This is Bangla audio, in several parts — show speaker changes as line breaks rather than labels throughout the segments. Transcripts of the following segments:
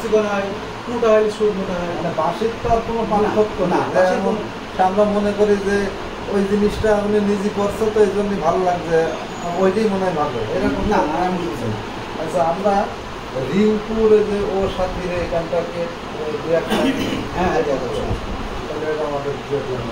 চিকন হয়, মোটা হলে সুর মোটা হয়।
মানে বাঁশের তো আর কোনো পার্থক্য না।
যেমন
আমরা মনে করি যে ওই জিনিসটা উনি নিজে করছে তো এই জন্যই ভালো লাগছে, ওইটাই মনে হয় ভালো, এরকম
না
না।
এমন কিছু না।
আচ্ছা, আমরা রিংপুরে যে ও সাথীর এখানটাকে দু একটা
হ্যাঁ
তাহলে এটা আমাদের দেখলাম।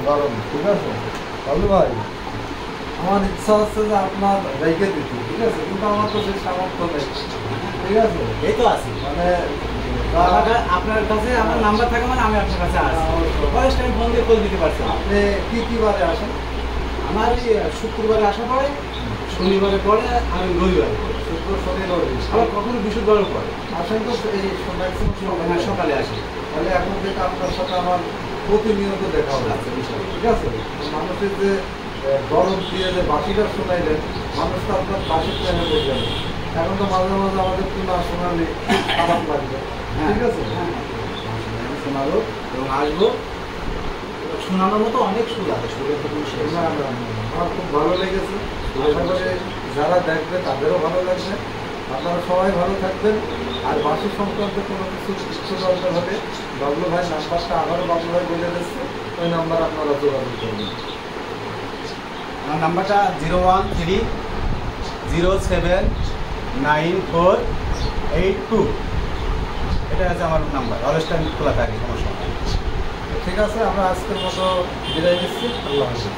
দারুণ, ঠিক আছে বাবলু ভাই। আমার ইচ্ছা হচ্ছে যে আপনার রেখে দিতে, ঠিক আছে, কিন্তু আমার তো সেই সামর্থ্য নেই, ঠিক আছে।
এই তো আছি,
মানে
আপনার কাছে আমার নাম্বার থাকে মানে আমি আপনার কাছে আসি, পরে টাইম ফোন দিয়ে কল দিতে পারছি।
আপনি কি বারে আসেন?
আমার শুক্রবারে আসা পড়ে, শনিবারে পড়ে, আর রবিবারে পড়ে।
শুক্র, শনি, রবি,
আবার কখনো বৃহস্পতিবারও পড়ে।
আসেন তো এই ম্যাক্সিমাম
সকালে আসি।
তাহলে এখন থেকে আপনার সাথে আমার প্রতিনিয়ত দেখা হবে, ঠিক আছে। মানুষের যে গরম দিয়ে যে বাকিটা শোনাইলেন, মানুষ তো আপনার বাসির প্ল্যানে বললেন। এখন তো মাঝে মাঝে আমাদের তো না শোনালে খারাপ লাগবে, ঠিক আছে?
শোনালো এবং আসবো, শোনানোর মতো অনেক সুর আছে, সুরের তো কোনো শেষ
না,
নেই।
না, না, আমার খুব ভালো লেগেছে। আশা করি যারা দেখবে তাদেরও ভালো লাগবে। আপনারা সবাই ভালো থাকবেন। আর বাসি সংক্রান্ত কোনো কিছু ইচ্ছু দরকার হলে বাবলু ভাই নাম্বারটা আবারও বাবলু ভাই বলে দিচ্ছে, ওই নাম্বার আপনারা যোগাযোগ করবেন।
আমার নাম্বারটা 013079482, এটা আছে আমার নাম্বার। অলওয়েজ টাইম খোলা থাকে, সমস্যা নেই।
ঠিক আছে, আমরা আজকের মতো বিদায় নিচ্ছি। আল্লাহ হাফিজ।